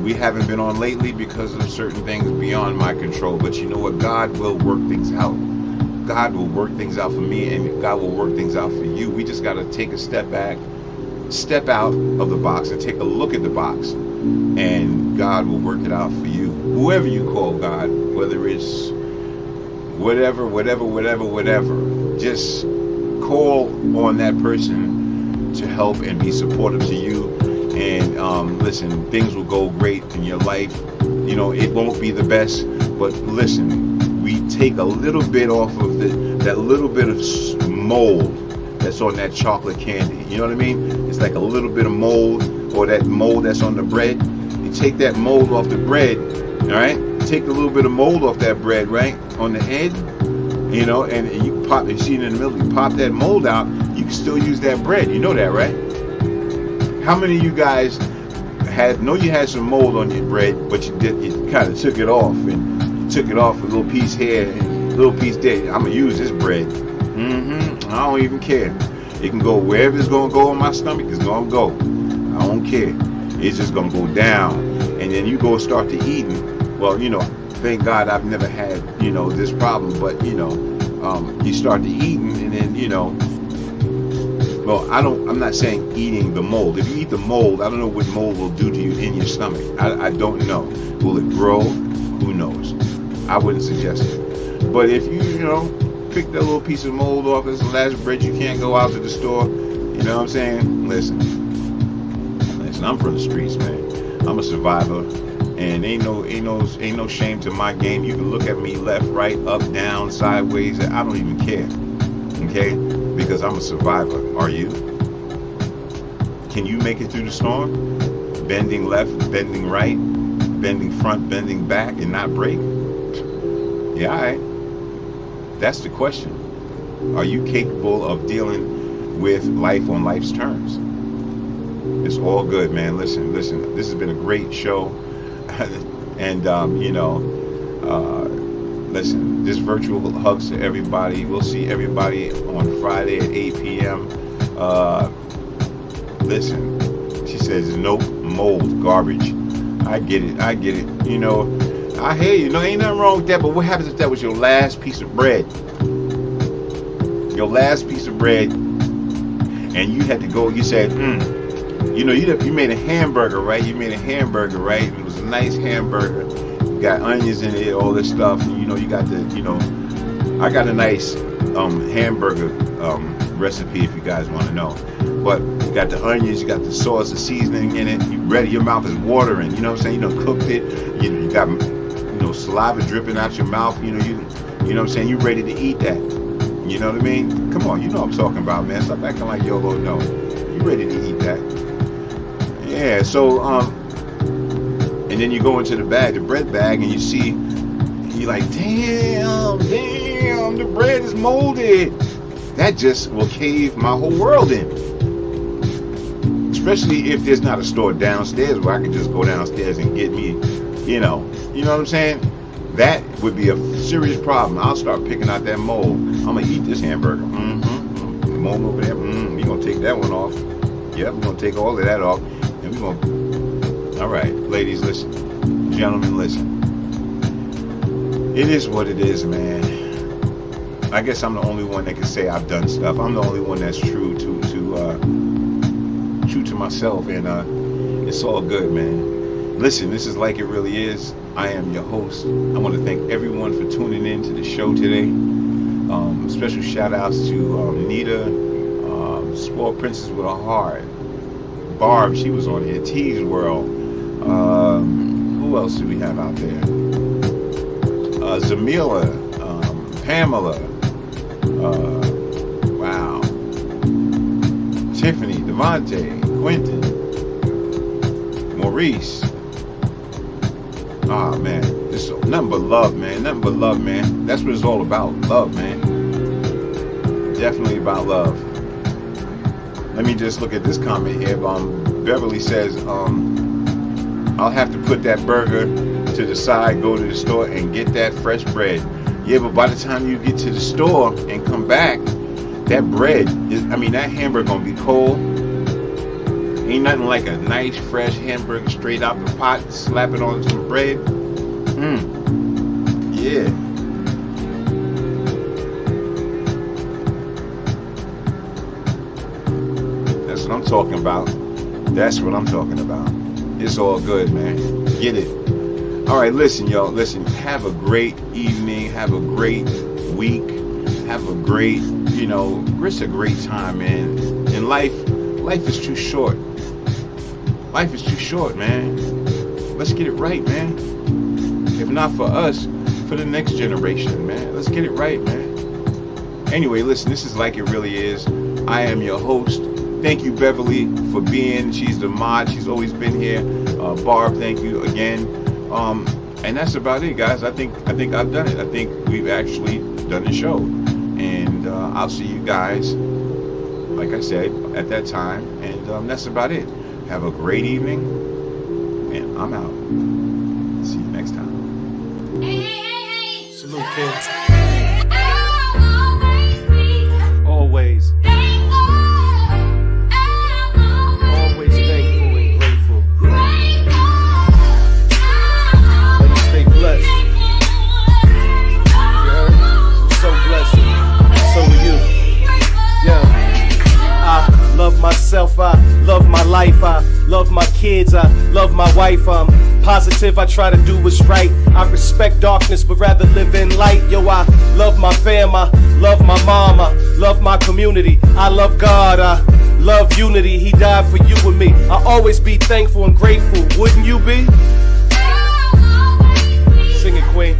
We haven't been on lately because of certain things beyond my control. But you know what? God will work things out. God will work things out for me, and God will work things out for you. We just got to take a step back, step out of the box, and take a look at the box. And God will work it out for you. Whoever you call God, whether it's whatever, just call on that person to help and be supportive to you. And listen, things will go great in your life. You know, it won't be the best, but listen, we take a little bit off of that little bit of mold that's on that chocolate candy. You know what I mean? It's like a little bit of mold, or that mold that's on the bread. You take that mold off the bread, all right? Take a little bit of mold off that bread, right? On the edge, you know, and you pop, you see it in the middle, you pop that mold out, you can still use that bread. You know that, right? How many of you guys you had some mold on your bread, but you kind of took it off, and you took it off a little piece here and a little piece there. I'm going to use this bread. I don't even care. It can go wherever it's going to go on my stomach, it's going to go. I don't care. It's just going to go down. And then you go start to eating. Well, you know, thank God I've never had, you know, this problem. But, you know, you start to eating, and then, you know, well, I'm not saying eating the mold. If you eat the mold, I don't know what mold will do to you in your stomach. I don't know. Will it grow? Who knows? I wouldn't suggest it. But if you know, pick that little piece of mold off, this last bread, you can't go out to the store. You know what I'm saying? Listen, I'm from the streets, man. I'm a survivor, and ain't no shame to my game. You can look at me left, right, up, down, sideways. I don't even care. Okay? Because I'm a survivor. Are you? Can you make it through the storm? Bending left, bending right, bending front, bending back, and not break? Yeah, all right. That's the question. Are you capable of dealing with life on life's terms? It's all good, man. Listen. This has been a great show. And, you know, listen, just virtual hugs to everybody. We'll see everybody on Friday at 8 p.m. Listen, she says, nope, mold, garbage. I get it. You know, I hear you. No, ain't nothing wrong with that. But what happens if that was your last piece of bread? Your last piece of bread, and you had to go, you said, you know, you made a hamburger, right? It was a nice hamburger. You got onions in it, all this stuff. And, you know, you got the, you know, I got a nice hamburger recipe if you guys want to know. But you got the onions, you got the sauce, the seasoning in it. You ready? Your mouth is watering. You know what I'm saying? You know, cooked it. You got, you know, saliva dripping out your mouth. You know what I'm saying? You ready to eat that? You know what I mean? Come on, you know what I'm talking about, man. Stop acting like y'all don't know. You ready to eat that? Yeah. So and then you go into the bread bag, and you see, you're like, damn, the bread is molded. That just will cave my whole world in. Especially if there's not a store downstairs where I can just go downstairs and get me, you know what I'm saying? that would be a serious problem. I'll start picking out that mold. I'm gonna eat this hamburger. The mold over there. You're gonna take that one off. Yep, we're gonna take all of that off, and we're gonna. All right, ladies, listen. Gentlemen, listen. It is what it is, man. I guess I'm the only one that can say I've done stuff. I'm the only one that's true to myself, and it's all good, man. Listen, this is Like It Really Is. I am your host. I want to thank everyone for tuning in to the show today. Special shout outs to Nita, Spoiled Princess with a Heart, Barb, she was on here, T's World. Who else do we have out there? Zamila, Pamela, wow, Tiffany, Devontae, Quentin, Maurice. Ah, man, this is nothing but love, man. Nothing but love, man. That's what it's all about. Love, man. Definitely about love. Let me just look at this comment here. Beverly says, I'll have to put that burger to the side, go to the store, and get that fresh bread. Yeah, but by the time you get to the store and come back, that bread that hamburger gonna be cold. Ain't nothing like a nice fresh hamburger straight out the pot, slap it on some bread. Yeah. That's what I'm talking about. That's what I'm talking about. It's all good, man. Get it. All right, listen, y'all. Listen, have a great evening. Have a great week. Have a great, it's a great time, man. In life is too short. Life is too short, man. Let's get it right, man. If not for us, for the next generation, man. Let's get it right, man. Anyway, listen, this is Like It Really Is. I am your host. Thank you, Beverly, for being. She's the mod. She's always been here. Barb, thank you again. And that's about it, guys. I think I've done it. I think we've actually done the show. And I'll see you guys, like I said, at that time. And that's about it. Have a great evening. And I'm out. See you next time. Salute, kid. Always. Always thankful and grateful. And stay blessed. You heard? So blessed. So are you. Yeah. I love myself. I love my life. I love my kids. I love my wife. I'm positive. I try to do what's right. I respect darkness, but rather live in light. Yo, I love my fam. I love my mom. I love my community. I love God. I love unity. He died for you and me. I'll always be thankful and grateful. Wouldn't you be? Sing it, Queen.